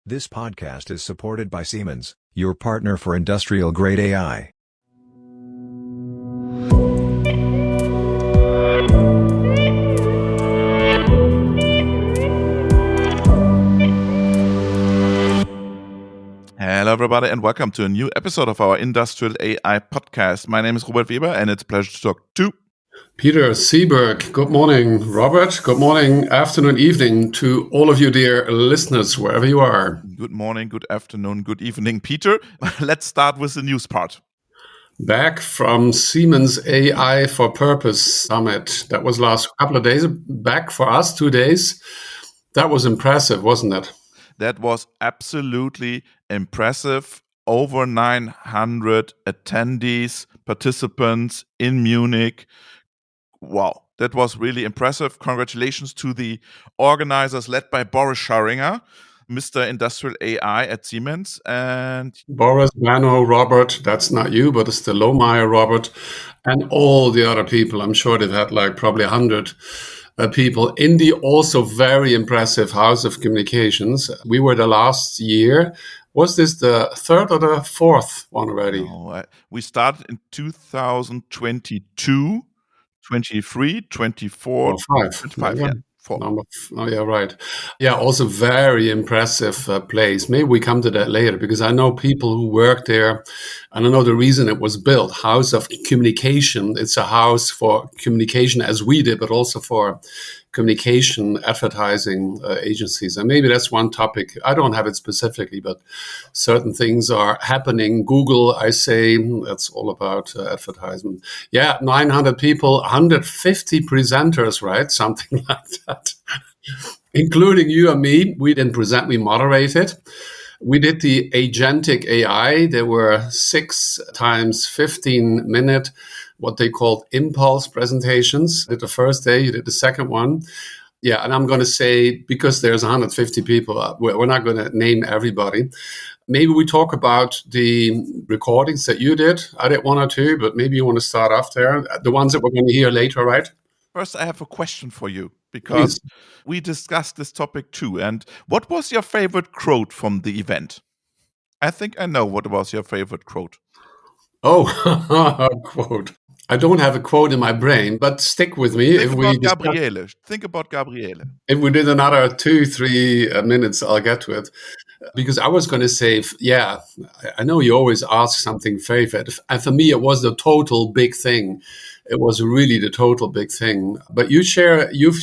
This podcast is supported by Siemens, your partner for industrial-grade AI. Hello, everybody, and welcome to a new episode of our Industrial AI podcast. My name is Robert Weber, and it's a pleasure to talk to Peter Seeberg. Good morning, Robert. Good morning, afternoon, evening to all of you, dear listeners, wherever you are. Good morning, good afternoon, good evening, Peter. Let's start with the news part. Back from Siemens AI for Purpose Summit. That was last couple of days back for us, 2 days. That was impressive, wasn't it? That was absolutely impressive. Over 900 attendees, participants in Munich. Wow, that was really impressive. Congratulations to the organizers led by Boris Scharinger, Mr. Industrial AI at Siemens. And Boris, Mano, Robert, that's not you, but it's the Lohmeyer, Robert, and all the other people. I'm sure they've had like probably 100 people in the also very impressive House of Communications. We were the last year. Was this the third or the fourth one already? No, we started in 2022. 23, 24, 25, yeah. Right. Yeah, also very impressive place. Maybe we come to that later because I know people who work there and I know the reason it was built. House of Communication. It's a house for communication as we did, but also for communication advertising agencies. And maybe that's one topic. I don't have it specifically, but certain things are happening. Google, I say, that's all about advertisement. Yeah, 900 people, 150 presenters, right? Something like that. Including you and me. We didn't present, we moderated. We did the agentic AI. There were 6 times 15-minute, what they called impulse presentations. I did the first day, you did the second one. Yeah, and I'm going to say, because there's 150 people, we're not going to name everybody. Maybe we talk about the recordings that you did. I did 1 or 2, but maybe you want to start off there. The ones that we're going to hear later, right? First, I have a question for you, because we discussed this topic too. And what was your favorite quote from the event? I think I know what was your favorite quote. Oh, a quote. I don't have a quote in my brain, but stick with me. Think about Gabriele. Think about Gabriele. If we did another 2-3 minutes, I'll get to it. Because I was going to say, yeah, I know you always ask something favorite. And for me, it was the total big thing. It was really the total big thing. But you've shared your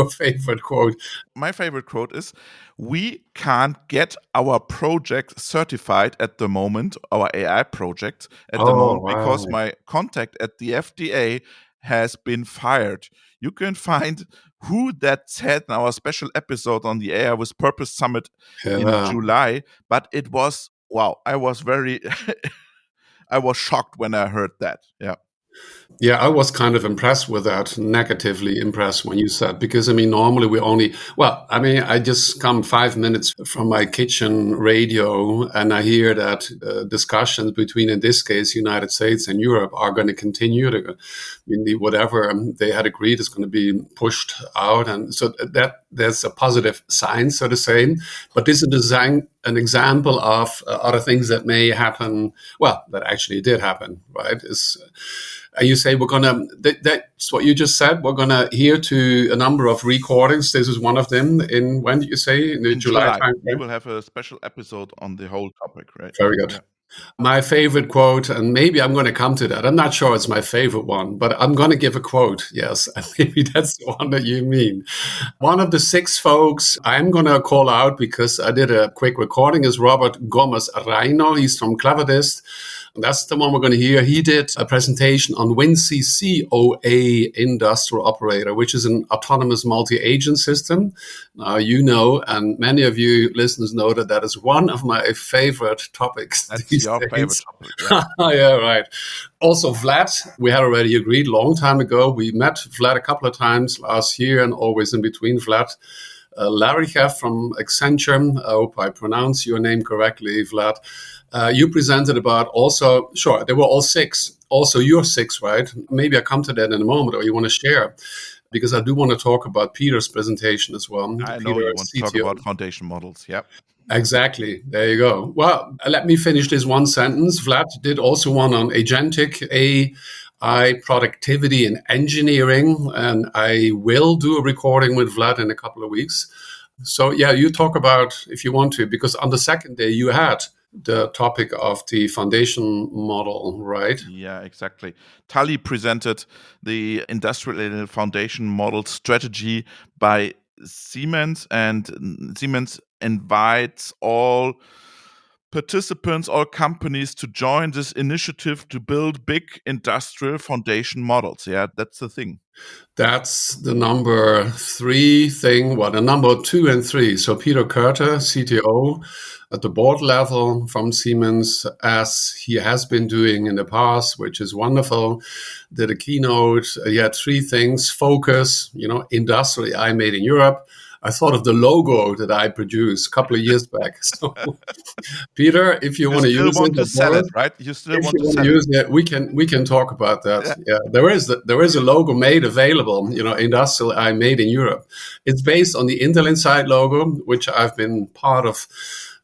favorite quote. My favorite quote is, we can't get our project certified at the moment, our AI project at the moment, because my contact at the FDA has been fired. You can find who that said in our special episode on the AI with Purpose Summit in July. But it was, wow, I was I was shocked when I heard that. Yeah. Yeah, I was kind of impressed with that, negatively impressed when you said, because, I mean, normally I just come 5 minutes from my kitchen radio and I hear that discussions between, in this case, United States and Europe are going to continue. Whatever they had agreed is going to be pushed out. And so that there's a positive sign, so to say. But this is an example of other things that may happen. Well, that actually did happen, right? And you say that's what you just said. We're going to hear to a number of recordings. This is one of them. When did you say? In July time? We will have a special episode on the whole topic, right? Very good. Yeah. My favorite quote, and maybe I'm going to come to that. I'm not sure it's my favorite one, but I'm going to give a quote. Yes, and maybe that's the one that you mean. One of the 6 folks I'm going to call out because I did a quick recording is Robert Gomez Reino. He's from Clavadist. That's the one we're going to hear. He did a presentation on WinCC-OA Industrial Operator, which is an autonomous multi-agent system. Now, you know, and many of you listeners know that is one of my favorite topics. That's your favorite topic. Yeah. Yeah, right. Also, Vlad, we had already agreed long time ago. We met Vlad a couple of times last year and always in between Vlad. Larichev from Accenture. I hope I pronounce your name correctly, Vlad. You presented about also, sure, they were all 6. Also, you're 6, right? Maybe I come to that in a moment, or you want to share, because I do want to talk about Peter's presentation as well. I know you want to talk about foundation models, yeah. Exactly. There you go. Well, let me finish this one sentence. Vlad did also one on agentic AI productivity and engineering, and I will do a recording with Vlad in a couple of weeks. So, yeah, you talk about, if you want to, because on the second day you had the topic of the foundation model, right? Yeah, exactly. Tali presented the industrial foundation model strategy by Siemens, and Siemens invites all participants, all companies to join this initiative to build big industrial foundation models. Yeah, that's the thing. That's the number 3 thing. Well, the number 2 and 3. So Peter Kurte, CTO at the board level from Siemens, as he has been doing in the past, which is wonderful, did a keynote. He had 3 things: focus, industrial AI made in Europe. I thought of the logo that I produced a couple of years back. So, Peter, if you want to use it, to sell it, right? You still want to sell use it. We can talk about that. Yeah, there is a logo made available. Industrial AI made in Europe. It's based on the Intel Inside logo, which I've been part of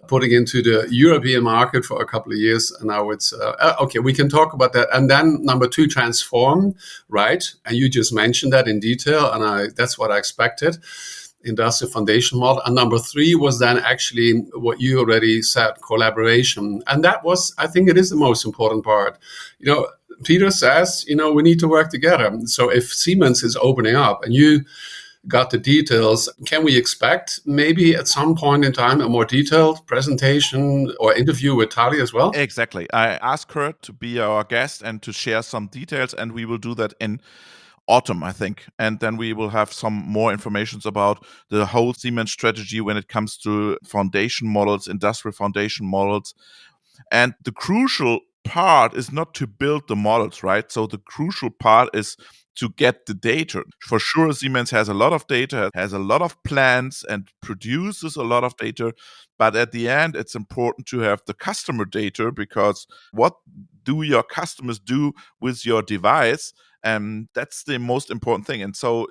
putting into the European market for a couple of years, and now it's okay. We can talk about that. And then number 2, transform, right? And you just mentioned that in detail, and that's what I expected. Industrial foundation model. And number 3 was then actually what you already said, collaboration. And that was, I think it is the most important part. Peter says, we need to work together. So if Siemens is opening up and you got the details, can we expect maybe at some point in time a more detailed presentation or interview with Tali as well? Exactly. I asked her to be our guest and to share some details, and we will do that in autumn, I think. And then we will have some more information about the whole Siemens strategy when it comes to foundation models, industrial foundation models. And the crucial part is not to build the models, right? So the crucial part is to get the data. For sure, Siemens has a lot of data, has a lot of plans, and produces a lot of data. But at the end, it's important to have the customer data, because what do your customers do with your device? And that's the most important thing. And so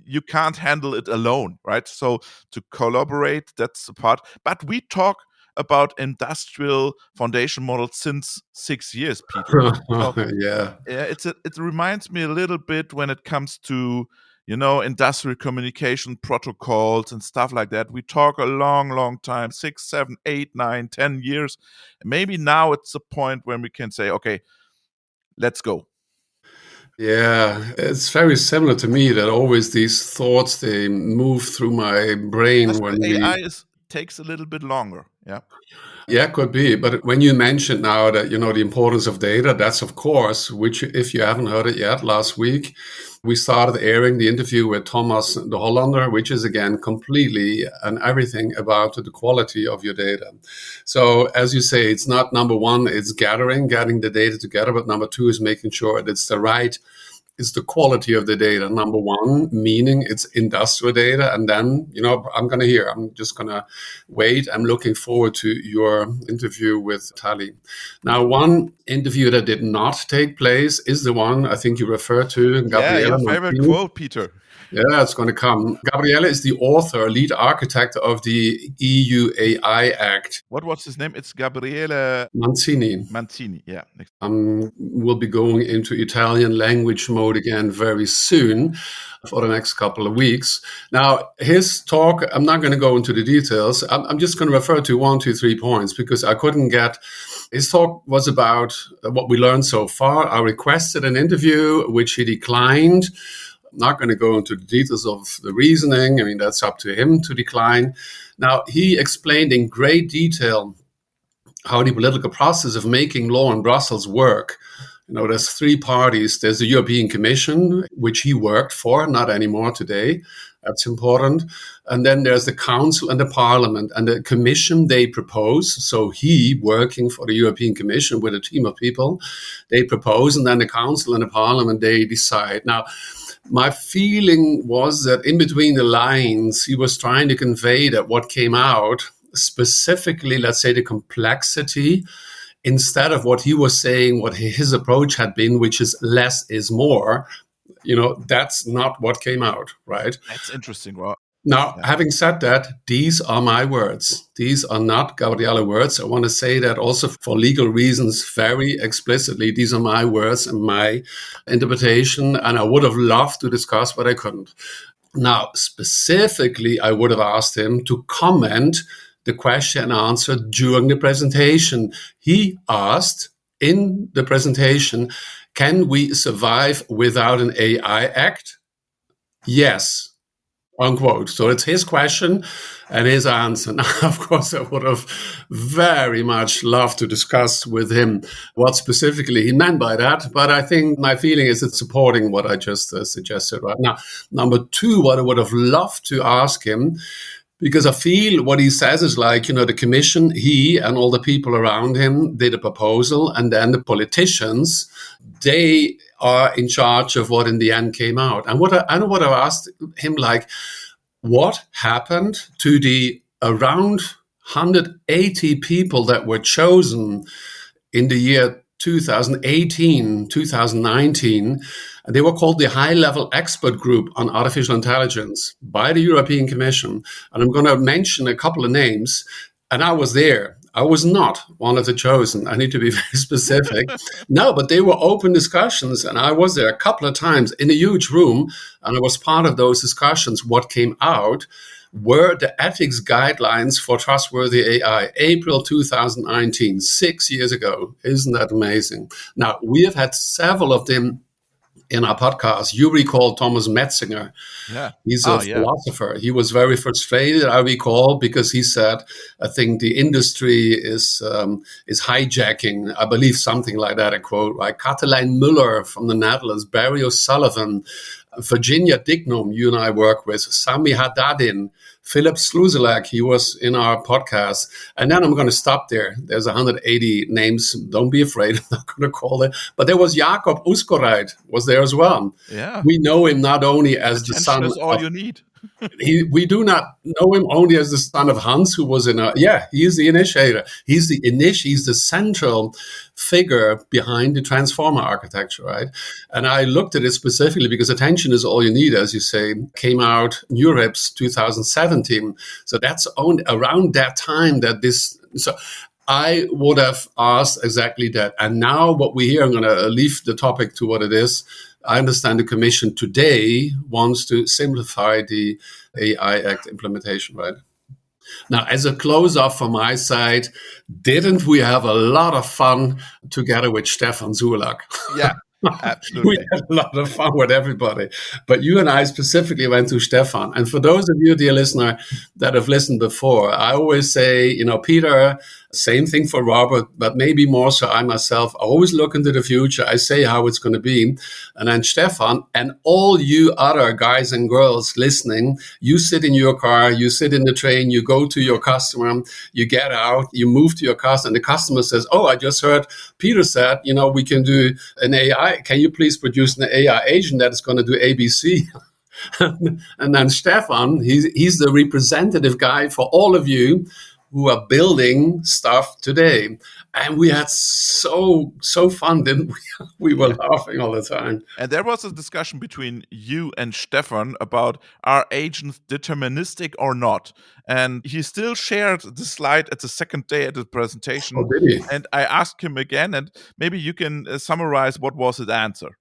you can't handle it alone, right? So to collaborate, that's the part. But we talk about industrial foundation models since 6 years, Peter. Yeah. It reminds me a little bit when it comes to industrial communication protocols and stuff like that. We talk a long time, 6, 7, 8, 9, 10 years. Maybe now it's a point when we can say, okay, let's go. Yeah, it's very similar to me that always these thoughts, they move through my brain when AI takes a little bit longer. Yeah. Yeah, could be. But when you mentioned now that, the importance of data, that's of course, which if you haven't heard it yet, last week, we started airing the interview with Thomas the Hollander, which is again completely and everything about the quality of your data. So as you say, it's not number 1, it's getting the data together, but number 2 is making sure that it's the right, is the quality of the data. Number 1, meaning it's industrial data. And then, I'm just going to wait. I'm looking forward to your interview with Tali. Now, one interview that did not take place is the one I think you referred to, Gabriele. Yeah, your favorite quote, Peter. Yeah, it's going to come. Gabriele is the author, lead architect of the EU AI Act. What was his name? It's Gabriele Mancini. Yeah. We'll be going into Italian language mode again very soon for the next couple of weeks. Now, his talk, I'm not going to go into the details. I'm just going to refer to 1, 2, 3 points because I couldn't get. His talk was about what we learned so far. I requested an interview, which he declined. Not going to go into the details of the reasoning. I mean, that's up to him to decline. Now, he explained in great detail how the political process of making law in Brussels work. There's 3 parties. There's the European Commission, which he worked for, not anymore today. That's important. And then there's the Council and the Parliament. And the Commission, they propose. So he, working for the European Commission with a team of people, they propose. And then the Council and the Parliament, they decide. Now, my feeling was that in between the lines, he was trying to convey that what came out, specifically, let's say, the complexity, instead of what he was saying, what his approach had been, which is less is more, that's not what came out, right? That's interesting. Well, Now, having said that, these are my words. These are not Gabriele words. I want to say that also for legal reasons very explicitly. These are my words and my interpretation, and I would have loved to discuss, but I couldn't. Now, specifically, I would have asked him to comment the question and answer during the presentation. He asked in the presentation, can we survive without an AI Act? Yes. Unquote. So it's his question and his answer. Now, of course, I would have very much loved to discuss with him what specifically he meant by that. But I think my feeling is it's supporting what I just suggested right now. Number two, what I would have loved to ask him, because I feel what he says is like, the commission, he and all the people around him did a proposal, and then the politicians, they are in charge of what in the end came out. And I would have asked him, like, what happened to the around 180 people that were chosen in the year 2018, 2019, they were called the High-Level Expert Group on Artificial Intelligence by the European Commission. And I'm going to mention a couple of names. And I was there. I was not one of the chosen. I need to be very specific. No, but they were open discussions. And I was there a couple of times in a huge room. And I was part of those discussions. What came out were the ethics guidelines for trustworthy AI, April 2019, 6 years ago. Isn't that amazing? Now, we have had several of them in our podcast. You recall Thomas Metzinger. Yeah. He's a philosopher. He was very frustrated, I recall, because he said, I think the industry is hijacking, I believe something like that, a quote, right? Katelijn Müller from the Netherlands, Barry O'Sullivan, Virginia Dignum, you and I work with, Sami Haddadin, Philip Sluzelak, he was in our podcast. And then I'm going to stop there. There's 180 names. Don't be afraid. I'm not going to call it. But there was Jakob Uskoreit was there as well. Yeah. We know him not only as the son is all you need. We do not know him only as the son of Hans, who was he is the initiator. He's the central figure behind the transformer architecture, right? And I looked at it specifically because Attention is All You Need, as you say, came out Europe's 2017. So that's around that time that this. So I would have asked exactly that. And now what we hear, I'm going to leave the topic to what it is. I understand the Commission today wants to simplify the AI Act implementation, right? Now, as a close-off from my side, didn't we have a lot of fun together with Stefan Zulak? Yeah. Absolutely. We had a lot of fun with everybody. But you and I specifically went to Stefan. And for those of you, dear listener, that have listened before, I always say, Peter, same thing for Robert, but maybe more so I myself, I always look into the future. I say how it's going to be. And then Stefan and all you other guys and girls listening, you sit in your car, you sit in the train, you go to your customer, you get out, you move to your customer, and the customer says, oh, I just heard Peter said, we can do an AI. Can you please produce an AI agent that is going to do ABC? And then Stefan, he's the representative guy for all of you who are building stuff today. And we had so fun, didn't we? We were laughing all the time. And there was a discussion between you and Stefan about, are agents deterministic or not? And he still shared the slide at the second day at the presentation. Oh, did he? And I asked him again, and maybe you can summarize what was his answer.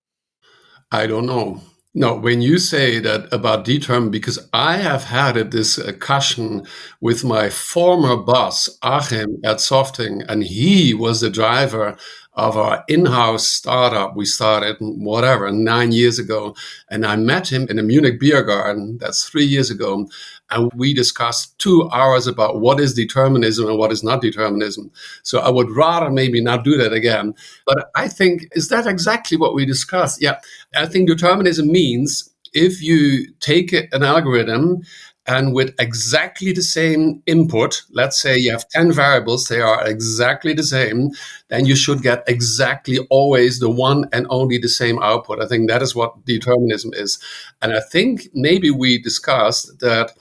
I don't know. No, when you say that about determined, because I have had a discussion with my former boss, Achim, at Softing, and he was the driver of our in-house startup we started, 9 years ago. And I met him in a Munich beer garden, that's 3 years ago. And we discussed 2 hours about what is determinism and what is not determinism. So I would rather maybe not do that again. But I think, is that exactly what we discussed? Yeah, I think determinism means if you take an algorithm and with exactly the same input, let's say you have 10 variables, they are exactly the same, then you should get exactly always the one and only the same output. I think that is what determinism is. And I think maybe we discussed that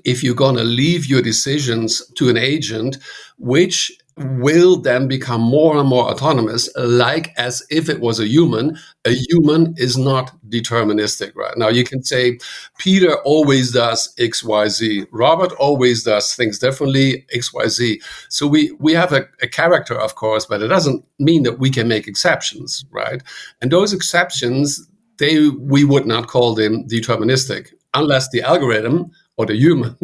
if you're going to leave your decisions to an agent, which will then become more and more autonomous, like as if it was a human. A human is not deterministic, right? Now you can say Peter always does X, Y, Z. Robert always does things differently, X, Y, Z. So we have a character, of course, but it doesn't mean that we can make exceptions, right? And those exceptions, we would not call them deterministic unless the algorithm or the human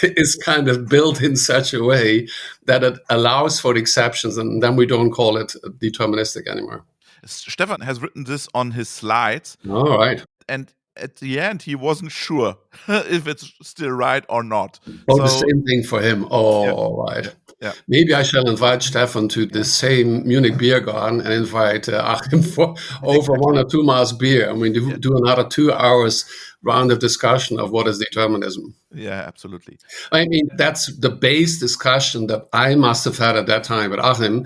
is kind of built in such a way that it allows for the exceptions, and then we don't call it deterministic anymore. Stefan has written this on his slides. All right. And at the end, he wasn't sure if it's still right or not. Oh, the same thing for him. Oh, yeah. All right. Yeah. Maybe I shall invite Stefan to the same Munich beer garden and invite Achim for over 1 or 2 miles beer. I mean, do another 2 hours round of discussion of what is determinism. Yeah, absolutely. I mean, that's the base discussion that I must have had at that time with Achim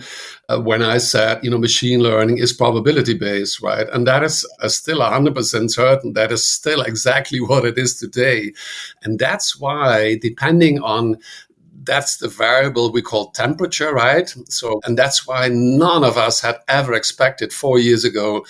when I said, machine learning is probability based, right? And that is still 100% certain. That is still exactly what it is today. And that's why, depending on that's the variable we call temperature, right? So, and that's why none of us had ever expected 4 years ago.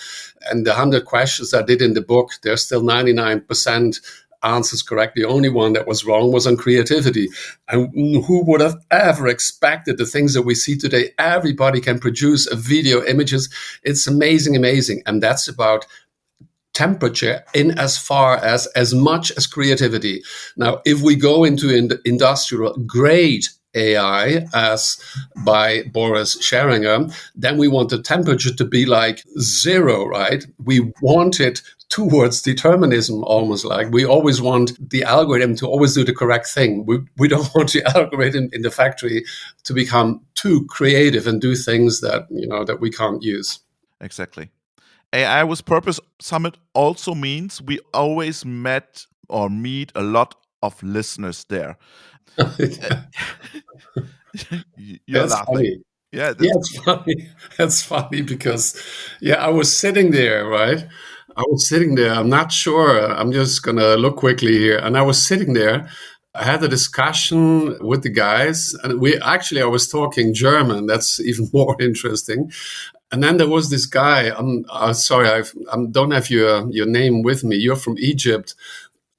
And the 100 questions I did in the book, there's still 99% answers correct. The only one that was wrong was on creativity. And who would have ever expected the things that we see today? Everybody can produce a video, images. It's amazing, amazing. And that's about temperature in as much as creativity. Now, if we go into industrial grade AI, as by Boris Scheringer, then we want the temperature to be like 0, right? We want it towards determinism, almost like we always want the algorithm to always do the correct thing. We don't want the algorithm in the factory to become too creative and do things that, that we can't use. Exactly. AI with Purpose Summit also means we always meet a lot of listeners there. You're That's laughing. Funny. Yeah, it's funny. That's funny because, I was sitting there, right? I was sitting there. I'm not sure. I'm just going to look quickly here. And I was sitting there. I had a discussion with the guys, and I was talking German. That's even more interesting. And then there was this guy. I'm sorry, I don't have your name with me. You're from Egypt,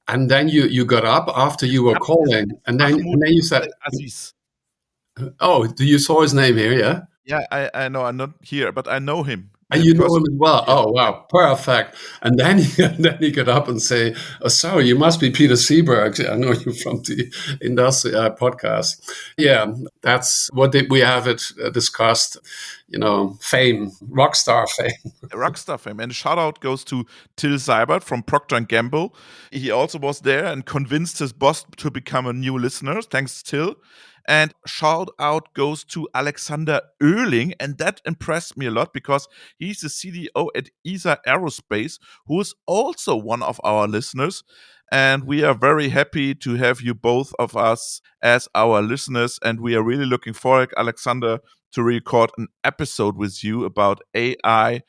and then you got up after you were calling, and then you said, Aziz. "Oh, do you saw his name here? Yeah." Yeah, I know. I'm not here, but I know him. And you know him as well. Yeah. Oh, wow. Perfect. And then he got up and say, "Oh, sorry, you must be Peter Seeberg. I know you from the Industry podcast." Yeah, that's what we have discussed, fame, rock star fame. Rockstar fame. And a shout out goes to Till Seibert from Procter & Gamble. He also was there and convinced his boss to become a new listener. Thanks, Till. And shout out goes to Alexander Oehling, and that impressed me a lot because he's the CDO at ESA Aerospace, who is also one of our listeners. And we are very happy to have you both of us as our listeners, and we are really looking forward, Alexander, to record an episode with you about AI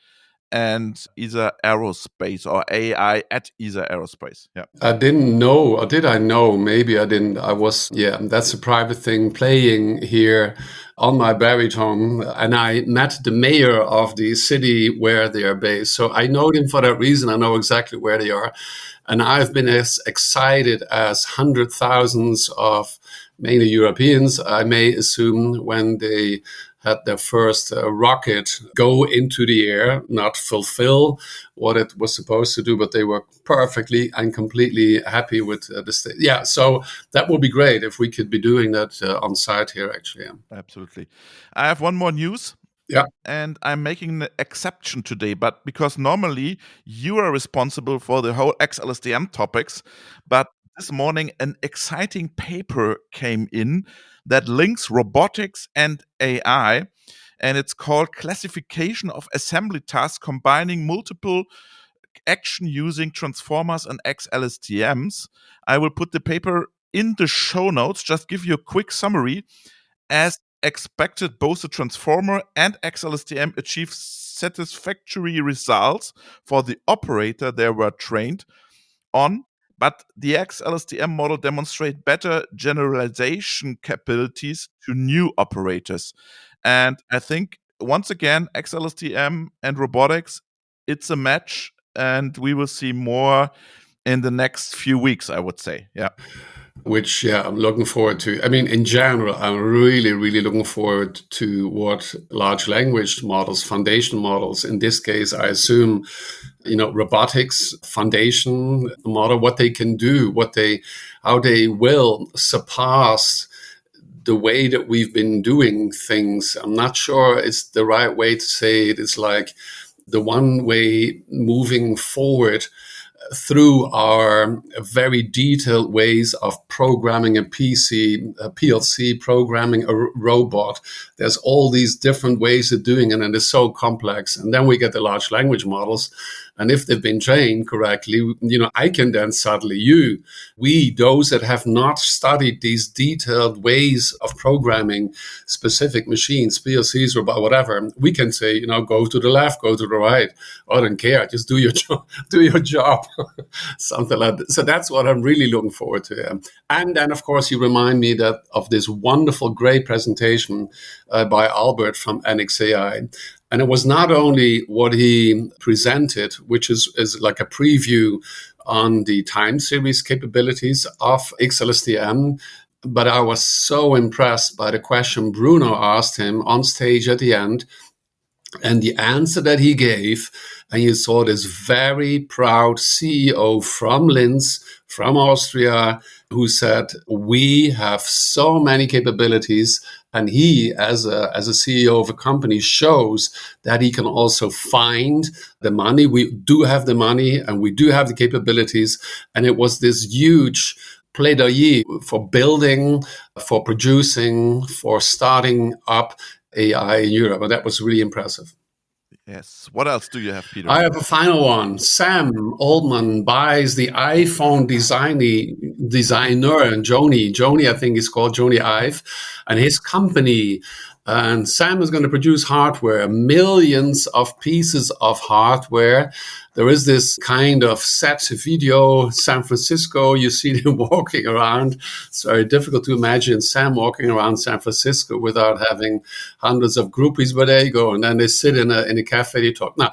and ESA Aerospace, or AI at ESA Aerospace. Yeah. I didn't know, or did I know? Maybe I didn't. That's a private thing, playing here on my baritone. And I met the mayor of the city where they are based. So I know them for that reason. I know exactly where they are. And I've been as excited as 100,000s of mainly Europeans, I may assume, when they had their first rocket go into the air, not fulfill what it was supposed to do, but they were perfectly and completely happy with the state. Yeah, so that would be great if we could be doing that on site here, actually. Yeah. Absolutely. I have one more news. Yeah. And I'm making an exception today, but because normally you are responsible for the whole XLSTM topics, but this morning an exciting paper came in that links robotics and AI, and it's called Classification of Assembly Tasks Combining Multiple Action Using Transformers and XLSTMs. I will put the paper in the show notes, just give you a quick summary. As expected, both the transformer and XLSTM achieve satisfactory results for the operator they were trained on, But the XLSTM model demonstrates better generalization capabilities to new operators. And I think, once again, XLSTM and robotics, it's a match, and we will see more in the next few weeks, I would say. Yeah. Which, I'm looking forward to. I mean, in general, I'm really, really looking forward to what large language models, foundation models, in this case, I assume, robotics foundation model, what they can do, how they will surpass the way that we've been doing things. I'm not sure it's the right way to say it. It's like the one way moving forward through our very detailed ways of programming a PLC, programming a robot. There's all these different ways of doing it, and it's so complex. And then we get the large language models. And if they've been trained correctly, I can then suddenly, those that have not studied these detailed ways of programming specific machines, PLCs, or whatever, we can say, go to the left, go to the right. I don't care. Just do your job. Do your job. Something like that. So that's what I'm really looking forward to. And then, of course, you remind me of this wonderful, great presentation by Albert from NXAI. And it was not only what he presented, which is like a preview on the time series capabilities of XLSTM, but I was so impressed by the question Bruno asked him on stage at the end, and the answer that he gave. And you saw this very proud CEO from Linz, from Austria, who said, we have so many capabilities. And he, as a CEO of a company, shows that he can also find the money. We do have the money and we do have the capabilities. And it was this huge plaidoyer for building, for producing, for starting up AI in Europe. And that was really impressive. Yes. What else do you have, Peter? I have a final one. Sam Altman buys the iPhone designer and Joni, I think is called Joni Ive, and his company. And Sam is going to produce hardware, millions of pieces of hardware. There is this kind of set video, San Francisco. You see them walking around. It's very difficult to imagine Sam walking around San Francisco without having hundreds of groupies. But there you go. And then they sit in a cafe, they talk. Now,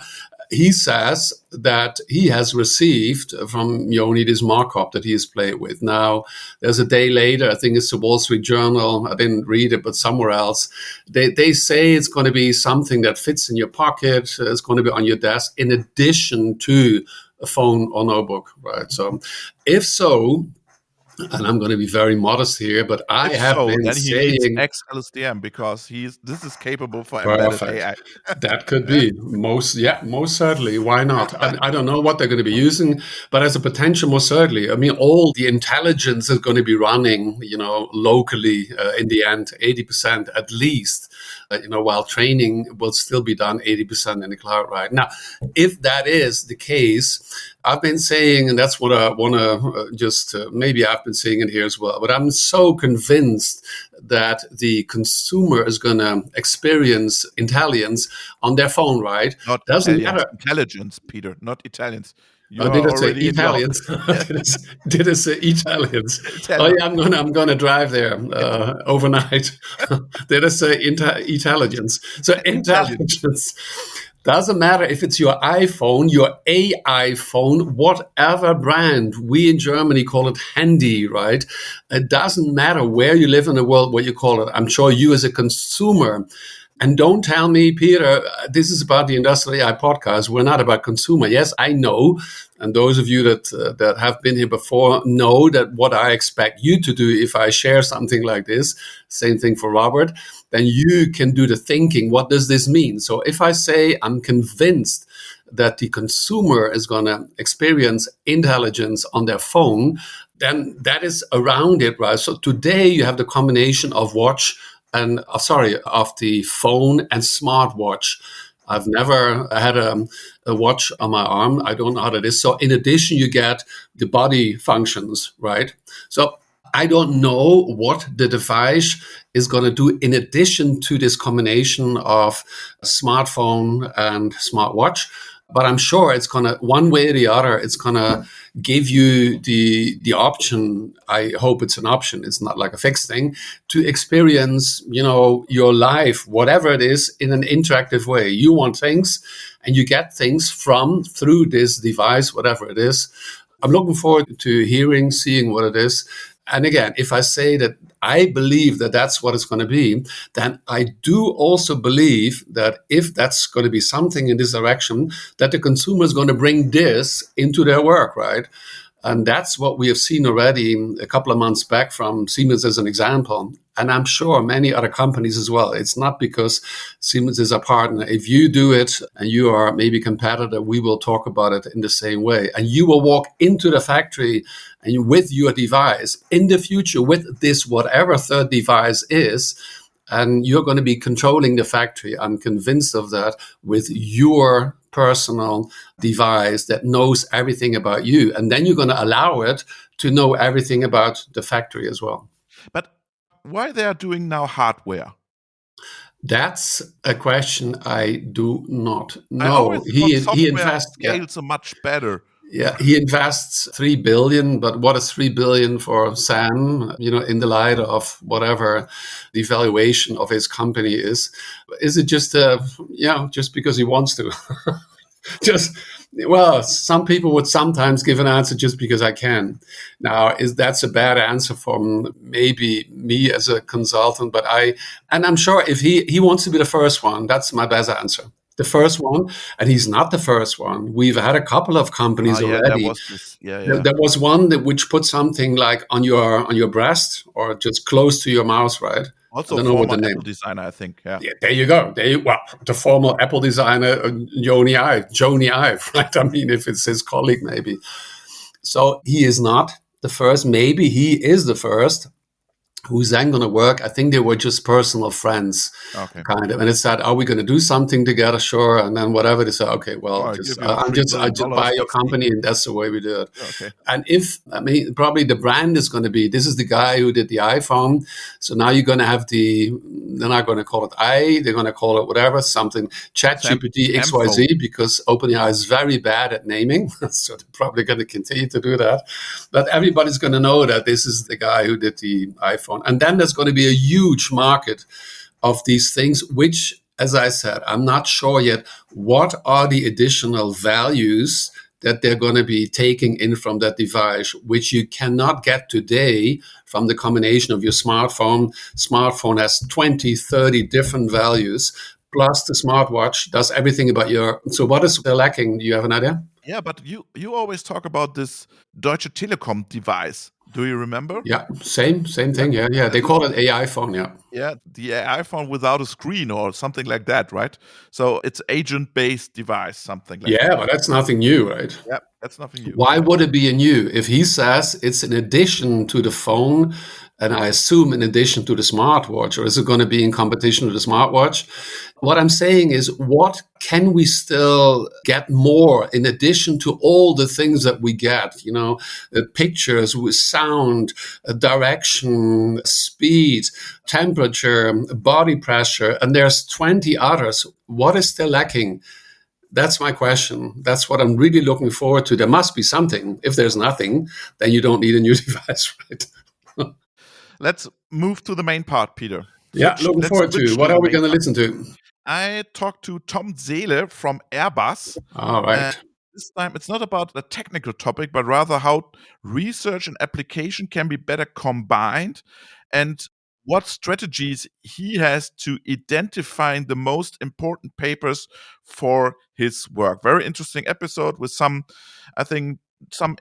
he says that he has received from Joni this markup that he has played with. Now, there's a day later, I think it's the Wall Street Journal. I didn't read it, but somewhere else. They say it's going to be something that fits in your pocket. It's going to be on your desk in addition to a phone or notebook, right? So if so, and I'm going to be very modest here, but I have been saying XLSTM because this is capable for embedded AI. That could be most certainly. Why not? I don't know what they're going to be using, but as a potential, most certainly. I mean, all the intelligence is going to be running, locally in the end, 80% at least. While training will still be done 80% in the cloud right now. If that is the case, I've been saying, and that's what I want to maybe I've been saying it here as well, but I'm so convinced that the consumer is going to experience intelligence on their phone, right? Not doesn't matter. Intelligence, Peter, not Italians. Did I say Italians? Did I say Italians? Oh yeah, I'm gonna drive there overnight. Did I say intelligence? So intelligence doesn't matter if it's your iPhone, your AI phone, whatever brand. We in Germany call it handy, right? It doesn't matter where you live in the world, what you call it. I'm sure you as a consumer. And don't tell me, Peter, this is about the Industrial AI podcast. We're not about consumer. Yes, I know. And those of you that have been here before know that what I expect you to do if I share something like this, same thing for Robert, then you can do the thinking. What does this mean? So if I say I'm convinced that the consumer is going to experience intelligence on their phone, then that is around it, right? So today you have the combination of of the phone and smartwatch. I've never had a watch on my arm. I don't know how that is. So in addition, you get the body functions, right? So I don't know what the device is going to do in addition to this combination of smartphone and smartwatch. But I'm sure it's going to, one way or the other, it's going to give you the option. I hope it's an option. It's not like a fixed thing, to experience, your life, whatever it is, in an interactive way. You want things and you get things through this device, whatever it is. I'm looking forward to seeing what it is. And again, if I say that I believe that that's what it's going to be, then I do also believe that if that's going to be something in this direction, that the consumer is going to bring this into their work, right? And that's what we have seen already a couple of months back from Siemens as an example. And I'm sure many other companies as well. It's not because Siemens is a partner. If you do it and you are maybe a competitor, we will talk about it in the same way. And you will walk into the factory and with your device in the future with this whatever third device is, and you're going to be controlling the factory. I'm convinced of that, with your personal device that knows everything about you. And then you're going to allow it to know everything about the factory as well. But why they are doing now hardware? That's a question I do not know. He invests scales so much better. Yeah, he invests $3 billion, but what is $3 billion for Sam? In the light of whatever the valuation of his company is it just just because he wants to? Some people would sometimes give an answer just because I can. Now, that's a bad answer from maybe me as a consultant, and I'm sure if he wants to be the first one, that's my best answer. The first one, and he's not the first one. We've had a couple of companies already. There was one which put something like on your breast or just close to your mouth, right? Also, I don't know what the name. Apple designer, I think. Yeah, there you go. The former Apple designer, Jony Ive, right? I mean, if it's his colleague, maybe. So he is not the first. Maybe he is the first. Who's then going to work? I think they were just personal friends, kind of. And it said, "Are we going to do something together?" Sure. And then whatever they said, okay, well, I just buy your company, and that's the way we do it. Okay. And probably the brand is going to be, this is the guy who did the iPhone. So now you're going to have they're not going to call it they're going to call it whatever, something ChatGPT XYZ, because OpenAI is very bad at naming. So they're probably going to continue to do that. But everybody's going to know that this is the guy who did the iPhone. And then there's going to be a huge market of these things, which, as I said, I'm not sure yet what are the additional values that they're going to be taking in from that device, which you cannot get today from the combination of your smartphone. Smartphone has 20, 30 different values, plus the smartwatch does everything about so what is lacking? Do you have an idea? Yeah, but you always talk about this Deutsche Telekom device. Do you remember? Yeah, same thing. Yeah. They call it AI phone. Yeah. Yeah, the AI phone without a screen or something like that, right? So it's agent-based device, something like that. Yeah, but that's nothing new, right? Yeah, that's nothing new. Why would it be a new? If he says it's in addition to the phone, and I assume in addition to the smartwatch, or is it going to be in competition with the smartwatch? What I'm saying is, what can we still get more in addition to all the things that we get? Pictures with sound, direction, speed, temperature, body pressure, and there's 20 others. What is still lacking? That's my question. That's what I'm really looking forward to. There must be something. If there's nothing, then you don't need a new device, right? Let's move to the main part, Peter. Looking forward to. What are we going to listen to? I talked to Tom Zehle from Airbus. All right. This time, it's not about a technical topic, but rather how research and application can be better combined, and what strategies he has to identify the most important papers for his work. Very interesting episode with some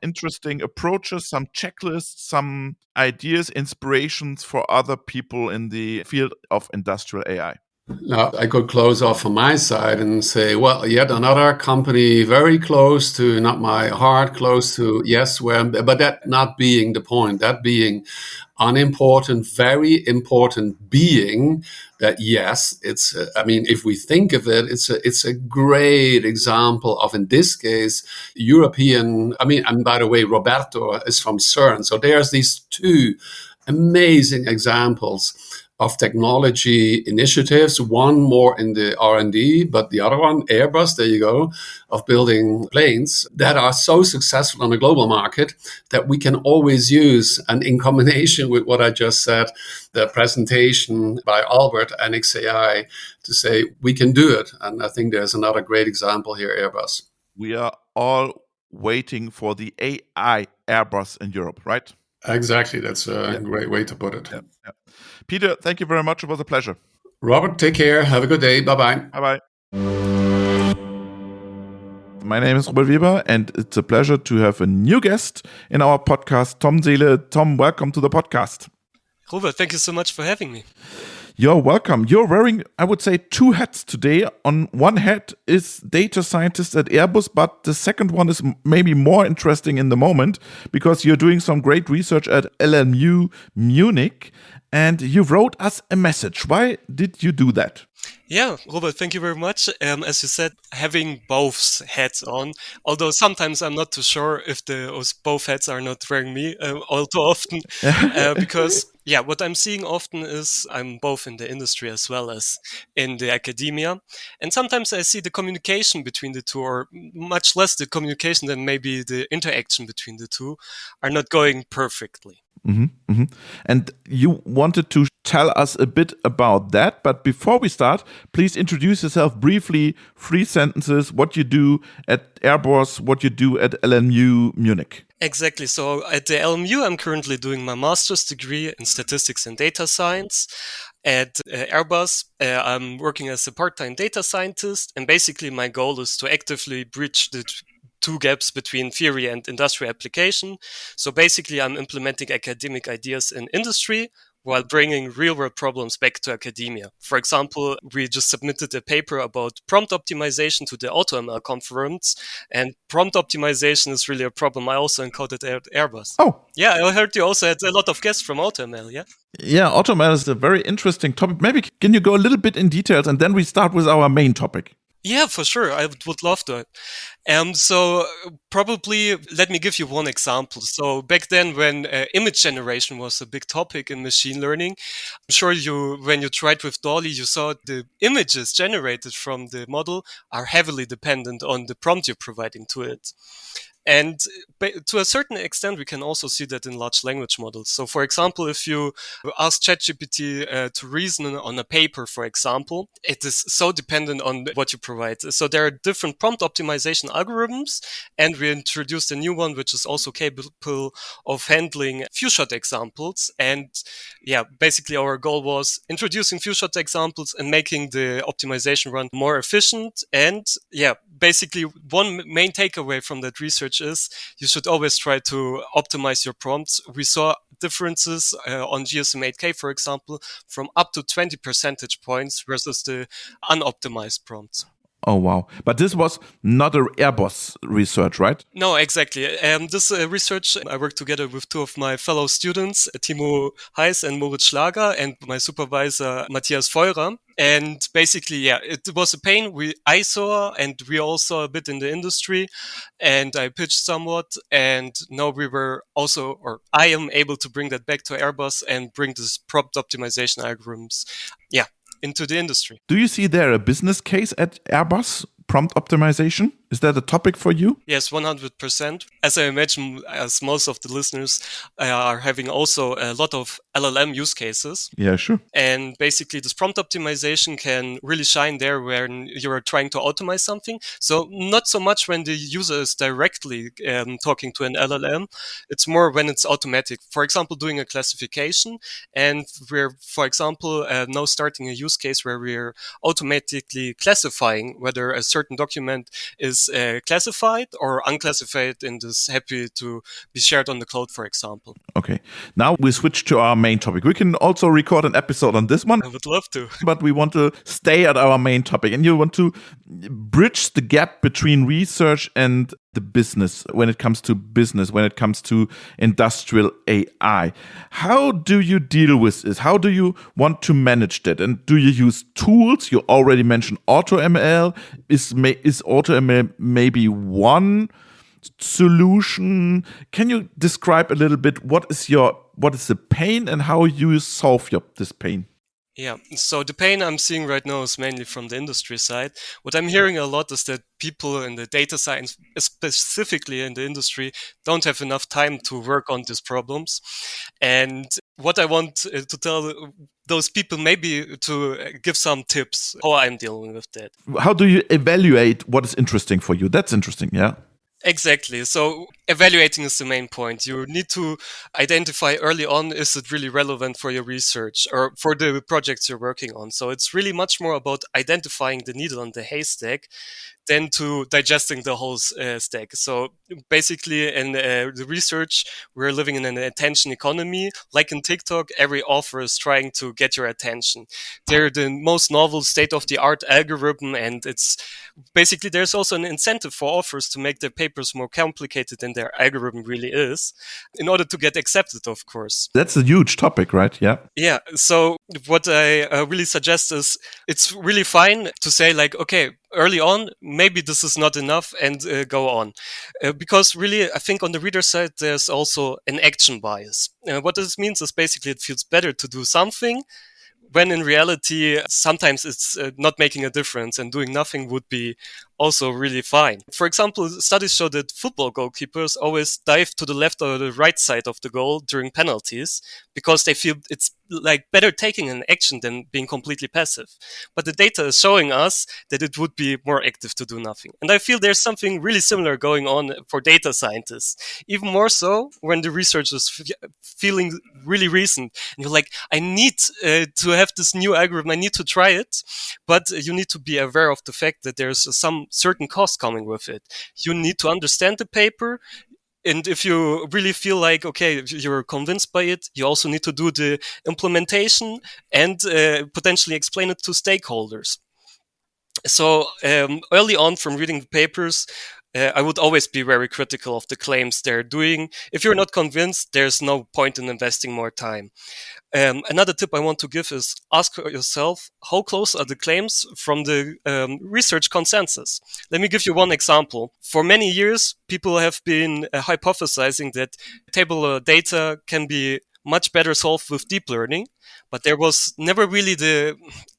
interesting approaches, some checklists, some ideas, inspirations for other people in the field of industrial AI. Now, I could close off on my side and say, well, yet another company very close to, not my heart, close to, yes, but that not being the point, that being unimportant, very important being that, yes, it's, if we think of it, it's a great example of, in this case, European, and by the way, Roberto is from CERN. So there's these two amazing examples of technology initiatives, one more in the R&D, but the other one, Airbus, there you go, of building planes that are so successful on the global market that we can always use. And in combination with what I just said, the presentation by Albert and XAI, to say we can do it. And I think there's another great example here, Airbus. We are all waiting for the AI Airbus in Europe, right? Exactly. That's a great way to put it. Yeah. Peter, thank you very much. It was a pleasure. Robert, take care. Have a good day. Bye-bye. Bye-bye. My name is Robert Weber, and it's a pleasure to have a new guest in our podcast, Tom Zehle. Tom, welcome to the podcast. Robert, thank you so much for having me. You're welcome. You're wearing, I would say, two hats today. On one hat is data scientist at Airbus, but the second one is maybe more interesting in the moment because you're doing some great research at LMU Munich and you wrote us a message. Why did you do that? Yeah, Robert, thank you very much. As you said, having both hats on, although sometimes I'm not too sure if those both hats are not wearing me all too often, because what I'm seeing often is I'm both in the industry as well as in the academia. And sometimes I see the communication between the two, or much less the communication than maybe the interaction between the two, are not going perfectly. Mm-hmm, mm-hmm. And you wanted to tell us a bit about that, but before we start, please introduce yourself briefly, 3 sentences, what you do at Airbus, what you do at LMU Munich. Exactly. So at the LMU, I'm currently doing my master's degree in statistics and data science. At Airbus, I'm working as a part-time data scientist, and basically my goal is to actively bridge the two gaps between theory and industrial application. So basically, I'm implementing academic ideas in industry while bringing real-world problems back to academia. For example, we just submitted a paper about prompt optimization to the AutoML conference, and prompt optimization is really a problem I also encountered at Airbus. Oh. Yeah, I heard you also had a lot of guests from AutoML, yeah? Yeah, AutoML is a very interesting topic. Maybe can you go a little bit in details and then we start with our main topic? Yeah, for sure. I would love to. So probably let me give you one example. So back then when image generation was a big topic in machine learning, I'm sure when you tried with DALL-E, you saw the images generated from the model are heavily dependent on the prompt you're providing to it. And to a certain extent, we can also see that in large language models. So, for example, if you ask ChatGPT to reason on a paper, for example, it is so dependent on what you provide. So there are different prompt optimization algorithms, and we introduced a new one, which is also capable of handling few-shot examples. And basically our goal was introducing few-shot examples and making the optimization run more efficient. And basically one main takeaway from that research is you should always try to optimize your prompts. We saw differences on GSM-8K, for example, from up to 20 percentage points versus the unoptimized prompts. Oh, wow. But this was not an Airbus research, right? No, exactly. This research, I worked together with 2 of my fellow students, Timo Heiss and Moritz Schlager, and my supervisor, Matthias Feurer. And basically, it was a pain I saw, and we all saw a bit in the industry, and I pitched somewhat, and now I am able to bring that back to Airbus and bring this prompt optimization algorithms, into the industry. Do you see there a business case at Airbus? Prompt optimization? Is that a topic for you? Yes, 100%. As I imagine, as most of the listeners are having also a lot of LLM use cases. Yeah, sure. And basically this prompt optimization can really shine there when you're trying to automate something. So not so much when the user is directly talking to an LLM. It's more when it's automatic. For example, doing a classification. And we're, for example, now starting a use case where we're automatically classifying whether a certain document is classified or unclassified and is happy to be shared on the cloud, for example. Okay. Now we switch to our main topic. We can also record an episode on this one. I would love to. But we want to stay at our main topic. And you want to bridge the gap between research and the business when it comes to business, when it comes to industrial AI. How do you deal with this? How do you want to manage that? And do you use tools? You already mentioned AutoML. Is AutoML maybe one solution? Can you describe a little bit what is the pain and how you solve this pain? Yeah, so the pain I'm seeing right now is mainly from the industry side. What I'm hearing a lot is that people in the data science, specifically in the industry, don't have enough time to work on these problems. And what I want to tell those people, maybe to give some tips how I'm dealing with that. How do you evaluate what is interesting for you? That's interesting, yeah. Exactly. So evaluating is the main point. You need to identify early on, is it really relevant for your research or for the projects you're working on? So it's really much more about identifying the needle on the haystack than to digesting the whole stack. So basically in the research, we're living in an attention economy. Like in TikTok, every author is trying to get your attention. They're the most novel state-of-the-art algorithm, and it's basically there's also an incentive for authors to make their papers more complicated than their algorithm really is, in order to get accepted, of course. That's a huge topic, right? Yeah. Yeah. So what I really suggest is it's really fine to say like, okay, early on, maybe this is not enough and go on. Because really, I think on the reader side, there's also an action bias. What this means is basically it feels better to do something when in reality, sometimes it's not making a difference, and doing nothing would be also really fine. For example, studies show that football goalkeepers always dive to the left or the right side of the goal during penalties because they feel it's like better taking an action than being completely passive. But the data is showing us that it would be more active to do nothing. And I feel there's something really similar going on for data scientists, even more so when the research is feeling really recent. And you're like, I need to have this new algorithm, I need to try it. But you need to be aware of the fact that there's some certain cost coming with it. You need to understand the paper. And if you really feel like, okay, you're convinced by it, you also need to do the implementation and potentially explain it to stakeholders. So early on from reading the papers, I would always be very critical of the claims they're doing. If you're not convinced, there's no point in investing more time. Another tip I want to give is ask yourself, how close are the claims from the research consensus? Let me give you one example. For many years, people have been hypothesizing that tabular data can be much better solved with deep learning, but there was never really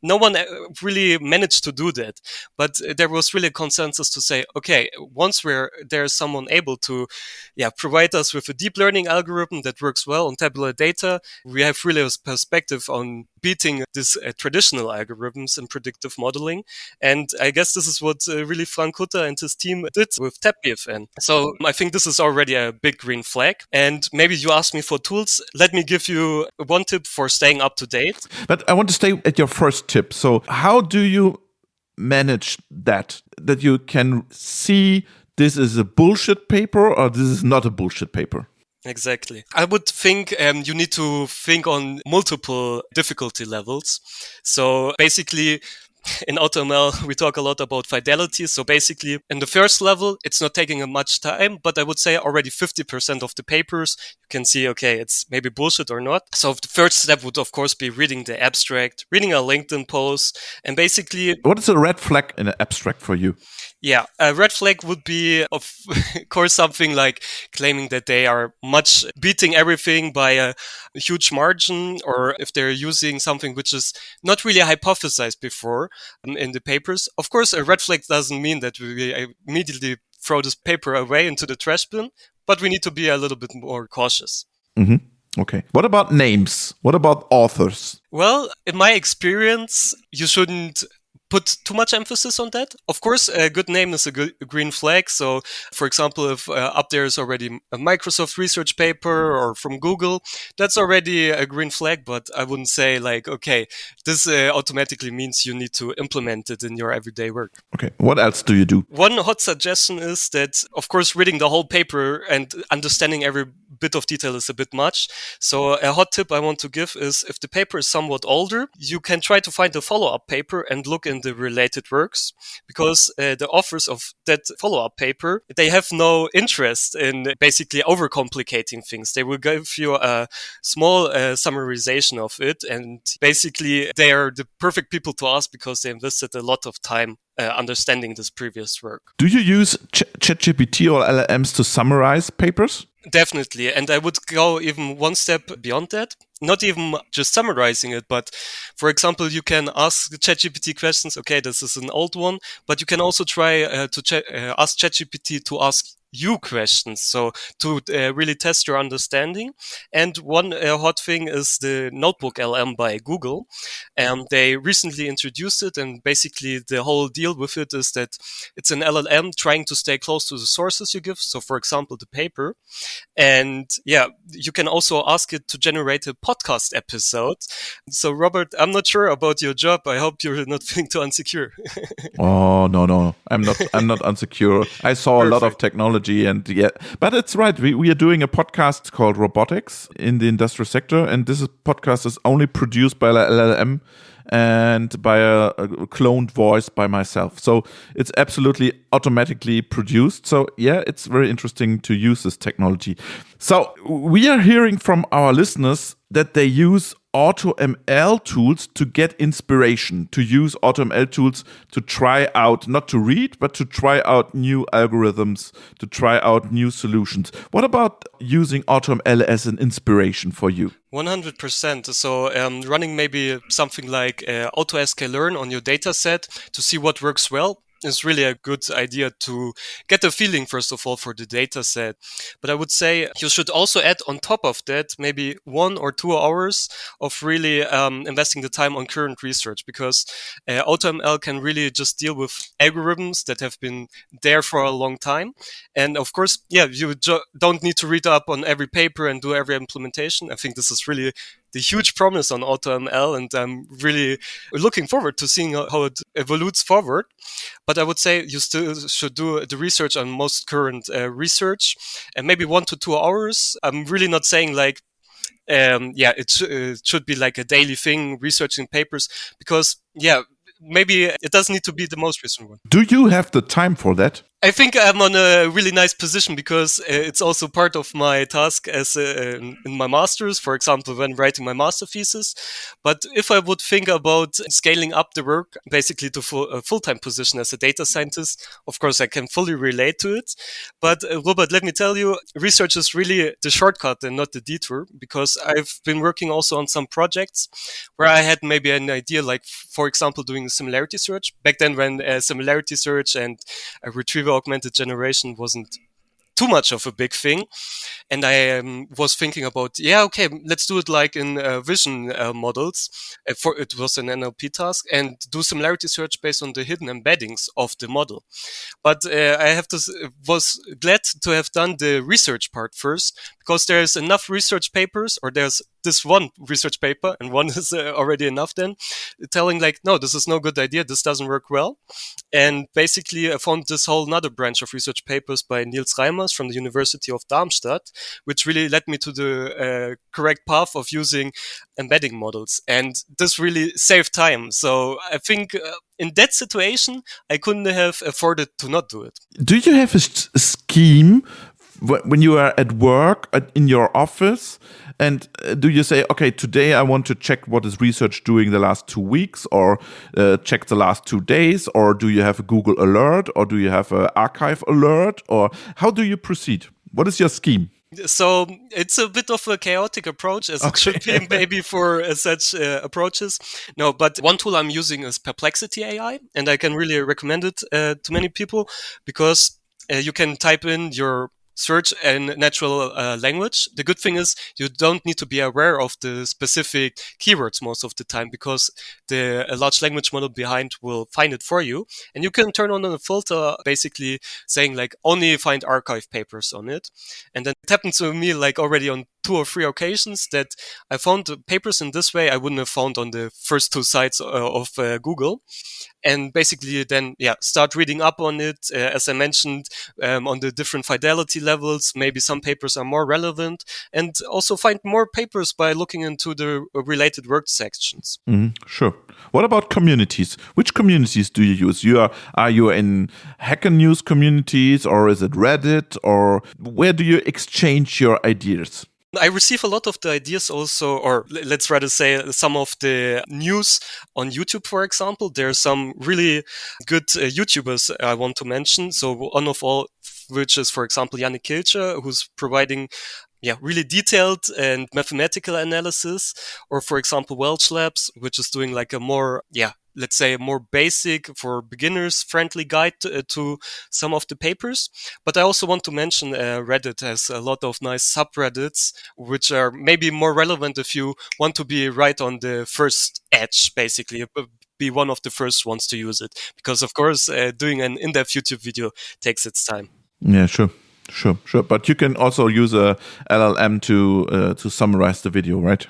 no one really managed to do that. But there was really a consensus to say, okay, once there's someone able to provide us with a deep learning algorithm that works well on tabular data, we have really a perspective on beating these traditional algorithms in predictive modeling. And I guess this is what really Frank Hutter and his team did with TabBFN. So I think this is already a big green flag. And maybe you asked me for tools. Let me give you one tip for staying up to date. But I want to stay at your first tip. So how do you manage that you can see this is a bullshit paper or this is not a bullshit paper? Exactly. I would think you need to think on multiple difficulty levels. So basically, in AutoML, we talk a lot about fidelity. So basically, in the first level, it's not taking much time, but I would say already 50% of the papers, you can see, okay, it's maybe bullshit or not. So the first step would, of course, be reading the abstract, reading a LinkedIn post, and basically... What is a red flag in an abstract for you? Yeah, a red flag would be, of course, something like claiming that they are much beating everything by a huge margin, or if they're using something which is not really hypothesized before in the papers. Of course, a red flag doesn't mean that we immediately throw this paper away into the trash bin, but we need to be a little bit more cautious. Mm-hmm. Okay. What about names? What about authors? Well, in my experience, you shouldn't put too much emphasis on that. Of course, a good name is a green flag. So, for example, if up there is already a Microsoft research paper or from Google, that's already a green flag. But I wouldn't say like, okay, this automatically means you need to implement it in your everyday work. Okay. What else do you do? One hot suggestion is that, of course, reading the whole paper and understanding every bit of detail is a bit much. So a hot tip I want to give is if the paper is somewhat older, you can try to find a follow-up paper and look in the related works, because the authors of that follow-up paper, they have no interest in basically overcomplicating things. They will give you a small summarization of it, and basically they are the perfect people to ask because they invested a lot of time understanding this previous work. Do you use ChatGPT or LLMs to summarize papers? Definitely. And I would go even one step beyond that. not even just summarizing it, but for example, you can ask ChatGPT questions. Okay, this is an old one, but you can also try to ask ChatGPT to ask you questions, so to really test your understanding. And one hot thing is the Notebook LM by Google. They recently introduced it, and basically the whole deal with it is that it's an LLM trying to stay close to the sources you give. So for example, the paper. And yeah, you can also ask it to generate a podcast episode. So Robert, I'm not sure about your job. I hope you're not feeling too insecure. Oh, no. I'm not insecure. I saw a lot of technology, and yeah, but it's right. We are doing a podcast called Robotics in the industrial sector, and podcast is only produced by LLM and by a cloned voice by myself. So it's absolutely automatically produced. So yeah, it's very interesting to use this technology. So we are hearing from our listeners that they use AutoML tools to get inspiration, to use AutoML tools to try out, not to read, but to try out new algorithms, to try out new solutions. What about using AutoML as an inspiration for you? 100%. So running maybe something like AutoSKLearn on your data set to see what works well is really a good idea to get a feeling, first of all, for the data set. But I would say you should also add on top of that maybe 1 or 2 hours of really investing the time on current research, because AutoML can really just deal with algorithms that have been there for a long time. And of course, yeah, you don't need to read up on every paper and do every implementation. I think this is really the huge promise on AutoML, and I'm really looking forward to seeing how it evolves forward. But I would say you still should do the research on most current research, and maybe 1 to 2 hours. I'm really not saying like, it should be like a daily thing, researching papers, because maybe it doesn't need to be the most recent one. Do you have the time for that? I think I'm on a really nice position, because it's also part of my task as in my master's, for example, when writing my master thesis. But if I would think about scaling up the work basically to a full-time position as a data scientist, of course, I can fully relate to it. But Robert, let me tell you, research is really the shortcut and not the detour, because I've been working also on some projects where I had maybe an idea, like, for example, doing a similarity search. Back then, when similarity search and retrieval augmented generation wasn't too much of a big thing. And I was thinking about, let's do it like in vision models. It was an NLP task, and do similarity search based on the hidden embeddings of the model. But was glad to have done the research part first, because there's enough research papers, or there's this one research paper, and one is already enough then, telling like, no, this is no good idea, this doesn't work well. And basically I found this whole another branch of research papers by Niels Reimers from the University of Darmstadt, which really led me to the correct path of using embedding models. And this really saved time. So I think in that situation, I couldn't have afforded to not do it. Do you have a scheme when you are at work in your office? And do you say, okay, today I want to check what is research doing the last 2 weeks, or check the last 2 days? Or do you have a Google alert, or do you have an archive alert? Or how do you proceed? What is your scheme? So it's a bit of a chaotic approach, as it should be maybe for such approaches. No, but one tool I'm using is Perplexity AI, and I can really recommend it to many people, because you can type in your search in natural language. The good thing is you don't need to be aware of the specific keywords most of the time, because the large language model behind will find it for you. And you can turn on a filter basically saying like only find archive papers on it. And then it happened to me like already on 2 or 3 occasions that I found papers in this way I wouldn't have found on the first 2 sites of Google. And basically then, start reading up on it, as I mentioned, on the different fidelity levels. Maybe some papers are more relevant, and also find more papers by looking into the related work sections. Sure. What about communities? Which communities do you use? Are you in Hacker News communities, or is it Reddit, or where do you exchange your ideas? I receive a lot of the ideas also, or let's rather say some of the news on YouTube, for example. There are some really good YouTubers I want to mention. So one of all, which is, for example, Yannick Kilcher, who's providing really detailed and mathematical analysis, or for example, Welch Labs, which is doing like a more, let's say a more basic for beginners friendly guide to some of the papers. But I also want to mention Reddit has a lot of nice subreddits, which are maybe more relevant if you want to be right on the first edge, basically, be one of the first ones to use it. Because of course, doing an in-depth YouTube video takes its time. Yeah, sure. But you can also use a LLM to summarize the video, right?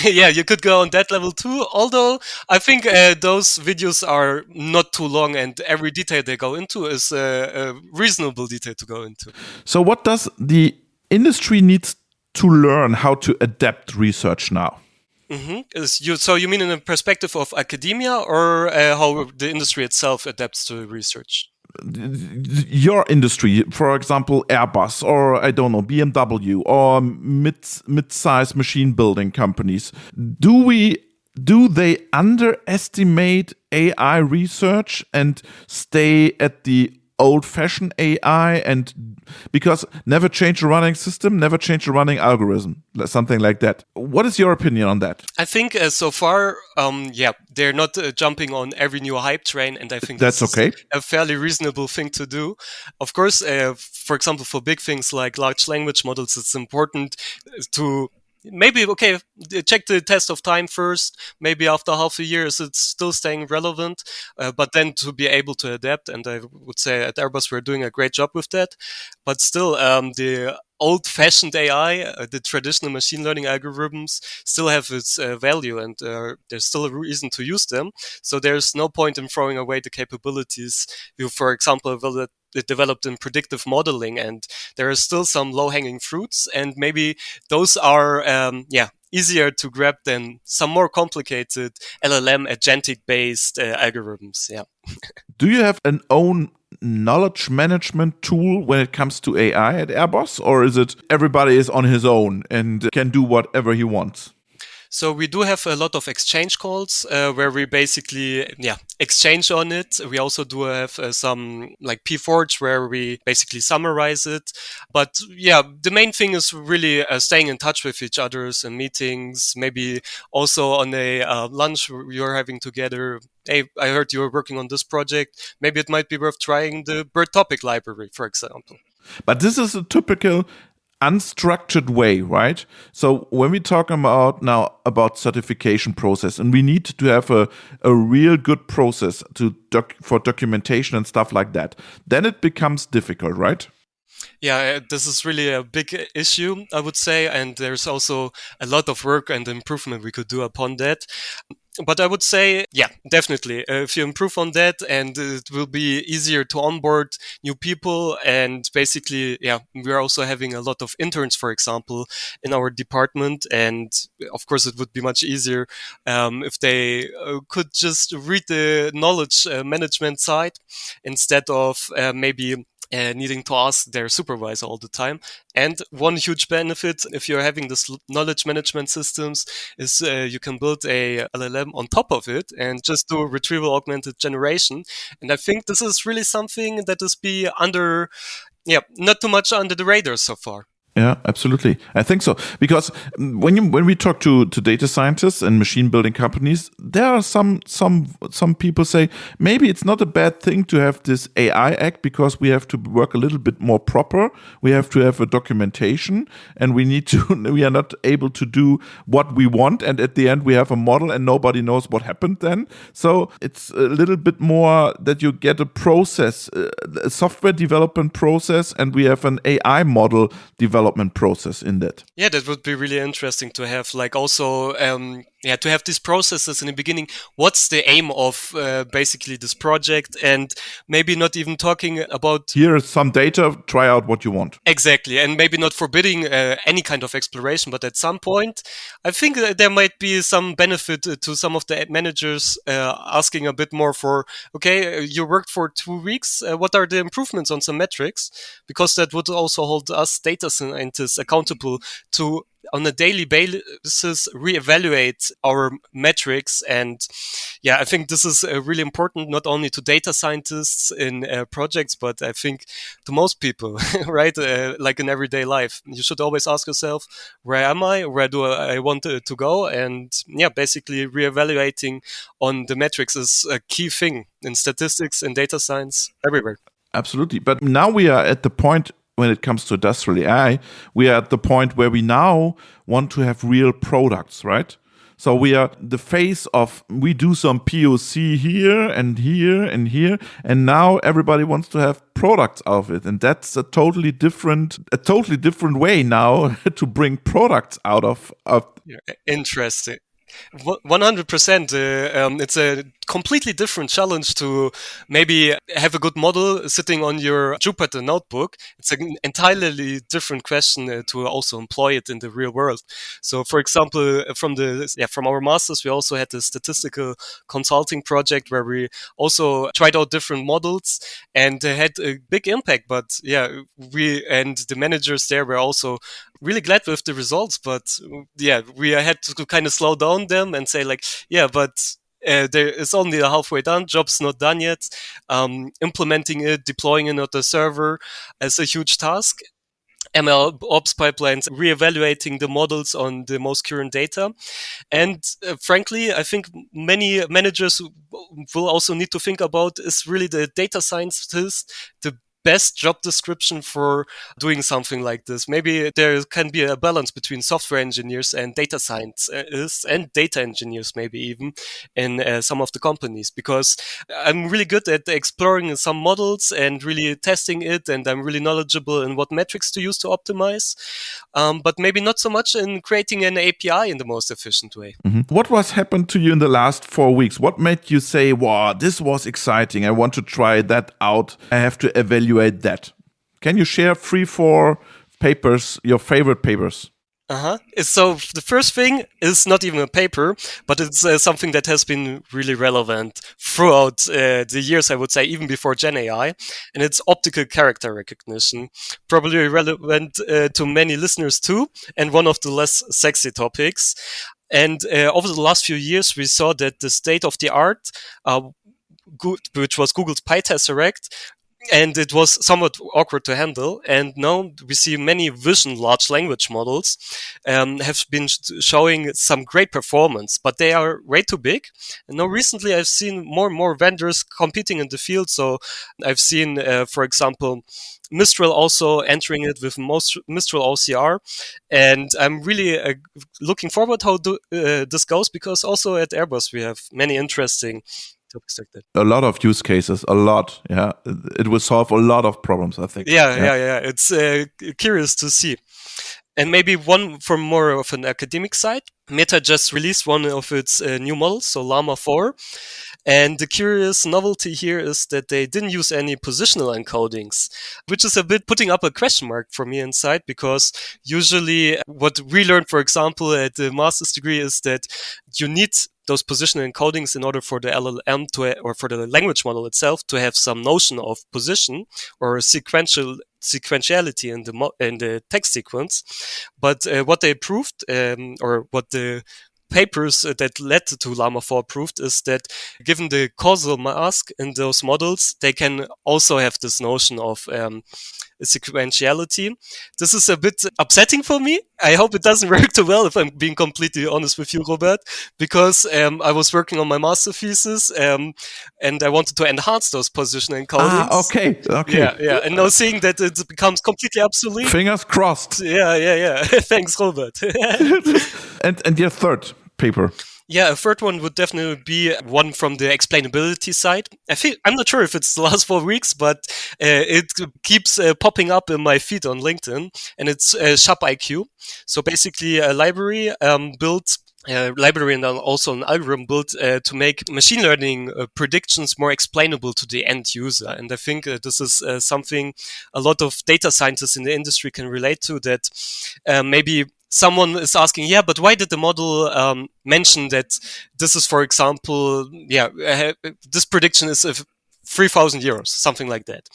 Yeah, you could go on that level too. Although I think those videos are not too long, and every detail they go into is a reasonable detail to go into. So, what does the industry needs to learn how to adapt research now? So you mean in the perspective of academia, or how the industry itself adapts to research? Your industry, for example, Airbus, or I don't know, BMW, or mid-sized machine building companies, do they underestimate AI research and stay at the old-fashioned AI, and because never change a running system, never change a running algorithm, something like that? What is your opinion on that? I think so far, they're not jumping on every new hype train, and I think that's okay. A fairly reasonable thing to do. Of course, for example, for big things like large language models, it's important to maybe, check the test of time first. Maybe after half a year, is it still staying relevant? But then to be able to adapt, and I would say at Airbus we're doing a great job with that. But still, the old-fashioned AI, the traditional machine learning algorithms, still have its value, and there's still a reason to use them. So there's no point in throwing away the capabilities you, for example, developed in predictive modeling, and there are still some low-hanging fruits, and maybe those are easier to grab than some more complicated LLM agentic-based algorithms. Yeah. Do you have an own knowledge management tool when it comes to AI at Airbus, or is it everybody is on his own and can do whatever he wants? So we do have a lot of exchange calls where we basically exchange on it. We also do have some like P-Forge where we basically summarize it. But the main thing is really staying in touch with each other's and meetings. Maybe also on a lunch you're having together. Hey, I heard you were working on this project. Maybe it might be worth trying the BERT topic library, for example. But this is a typical unstructured way, right? So when we talk about certification process, and we need to have a real good process for documentation and stuff like that, then it becomes difficult, right? Yeah, this is really a big issue, I would say, and there's also a lot of work and improvement we could do upon that. But I would say, definitely, if you improve on that, and it will be easier to onboard new people. And basically, we're also having a lot of interns, for example, in our department. And of course, it would be much easier if they could just read the knowledge management side instead of maybe needing to ask their supervisor all the time. And one huge benefit, if you're having this knowledge management systems, is you can build a LLM on top of it and just do retrieval augmented generation. And I think this is really something that is not too much under the radar so far. Yeah, absolutely. I think so. Because when we talk to data scientists and machine building companies, there are some people say maybe it's not a bad thing to have this AI Act, because we have to work a little bit more proper. We have to have a documentation, and we are not able to do what we want. And at the end, we have a model and nobody knows what happened then. So it's a little bit more that you get a process, a software development process, and we have an AI model development process in that. Yeah, that would be really interesting to have, like also to have these processes in the beginning. What's the aim of basically this project, and maybe not even talking about here is some data, try out what you want. Exactly, and maybe not forbidding any kind of exploration, but at some point I think there might be some benefit to some of the managers asking a bit more for, you worked for 2 weeks, what are the improvements on some metrics, because that would also hold us data scientists accountable to, on a daily basis, reevaluate our metrics. And yeah, I think this is really important, not only to data scientists in projects, but I think to most people, right? Like in everyday life, you should always ask yourself, where am I? Where do I want to go? And yeah, basically reevaluating on the metrics is a key thing in statistics and data science everywhere. Absolutely. But now we are at the point, when it comes to industrial AI, we are at the point where we now want to have real products, right? So we are the phase of, we do some POC here and here and here, and now everybody wants to have products out of it. And that's a totally different way now to bring products out of. Yeah, interesting. 100%. It's a completely different challenge to maybe have a good model sitting on your Jupyter notebook. It's an entirely different question to also employ it in the real world. So, for example, from our masters, we also had a statistical consulting project where we also tried out different models and had a big impact. But yeah, we and the managers there were also really glad with the results. But yeah, we had to kind of slow down them and say like, yeah, but it's only halfway done. Job's not done yet. Implementing it, deploying it on the server is a huge task. ML ops pipelines, reevaluating the models on the most current data. And frankly, I think many managers will also need to think about, is really the data scientist the best job description for doing something like this? Maybe there can be a balance between software engineers and data scientists and data engineers, maybe even in some of the companies, because I'm really good at exploring some models and really testing it, and I'm really knowledgeable in what metrics to use to optimize, but maybe not so much in creating an API in the most efficient way. Mm-hmm. What was happened to you in the last 4 weeks? What made you say, wow, this was exciting, I want to try that out, I have to evaluate that? Can you share 3-4 papers, your favorite papers? So the first thing is not even a paper, but it's something that has been really relevant throughout the years, I would say, even before Gen AI, and it's optical character recognition. Probably relevant to many listeners too, and one of the less sexy topics. And over the last few years, we saw that the state of the art, which was Google's PyTesseract, and it was somewhat awkward to handle. And now we see many vision large language models have been showing some great performance, but they are way too big. And now recently I've seen more and more vendors competing in the field. So I've seen, for example, Mistral also entering it with Mistral OCR. And I'm really looking forward how this goes, because also at Airbus we have many interesting topics like that. A lot of use cases, a lot. Yeah, it will solve a lot of problems, I think. Yeah. It's curious to see. And maybe one from more of an academic side, Meta just released one of its new models, so Llama 4. And the curious novelty here is that they didn't use any positional encodings, which is a bit putting up a question mark for me inside, because usually what we learned, for example, at the master's degree is that you need those positional encodings in order for the LLM or for the language model itself to have some notion of position or sequentiality in the text sequence. But what they proved, or what the papers that led to Llama 4 proved, is that given the causal mask in those models, they can also have this notion of sequentiality. This is a bit upsetting for me. I hope it doesn't work too well, if I'm being completely honest with you, Robert, because I was working on my master thesis and I wanted to enhance those positional encodings. Okay. Yeah. And now seeing that it becomes completely obsolete. Fingers crossed. Yeah. Thanks, Robert. And your third paper? Yeah, a third one would definitely be one from the explainability side. I'm not sure if it's the last 4 weeks, but it keeps popping up in my feed on LinkedIn, and it's ShopIQ. So basically a library built library and also an algorithm built to make machine learning predictions more explainable to the end user. And I think this is something a lot of data scientists in the industry can relate to, that maybe someone is asking, yeah, but why did the model mention that this is, for example, this prediction is 3,000 euros, something like that.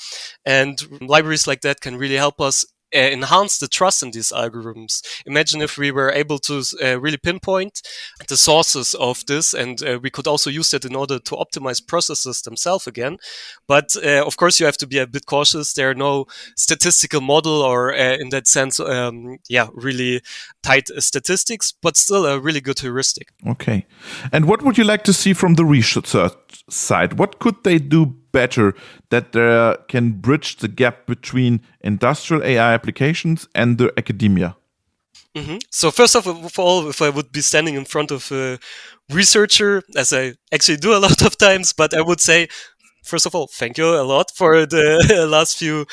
And libraries like that can really help us enhance the trust in these algorithms. Imagine if we were able to really pinpoint the sources of this, and we could also use that in order to optimize processes themselves again. But of course, you have to be a bit cautious. There are no statistical model or in that sense, really tight statistics, but still a really good heuristic. Okay. And what would you like to see from the research side? What could they do better that they can bridge the gap between industrial AI applications and the academia? Mm-hmm. So first of all, if I would be standing in front of a researcher, as I actually do a lot of times, but I would say, first of all, thank you a lot for the last few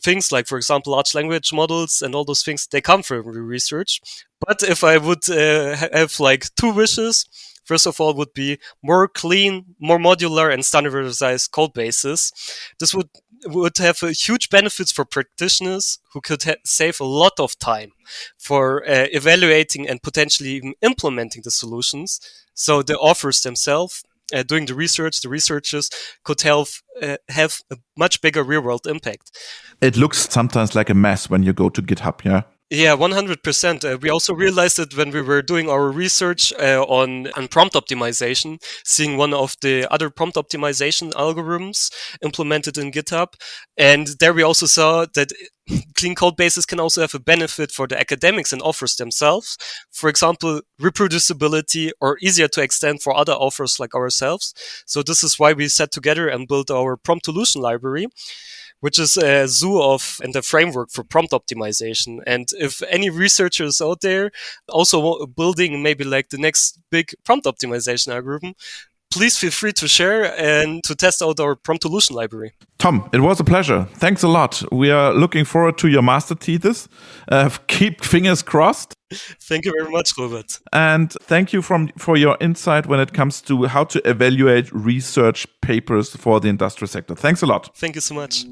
things, like, for example, large language models and all those things. They come from research. But if I would have like 2 wishes, first of all, would be more clean, more modular and standardized code bases. This would have huge benefits for practitioners who could save a lot of time for evaluating and potentially even implementing the solutions. So the authors themselves, doing the research, the researchers could have a much bigger real-world impact. It looks sometimes like a mess when you go to GitHub, yeah? Yeah, 100%. We also realized that when we were doing our research on prompt optimization, seeing one of the other prompt optimization algorithms implemented in GitHub. And there we also saw that clean code bases can also have a benefit for the academics and authors themselves. For example, reproducibility, or easier to extend for other authors like ourselves. So this is why we sat together and built our prompt solution library, which is a zoo of and a framework for prompt optimization. And if any researchers out there also building maybe like the next big prompt optimization algorithm, please feel free to share and to test out our prompt solution library. Tom, it was a pleasure. Thanks a lot. We are looking forward to your master thesis. Keep fingers crossed. Thank you very much, Robert. And thank you for your insight when it comes to how to evaluate research papers for the industrial sector. Thanks a lot. Thank you so much.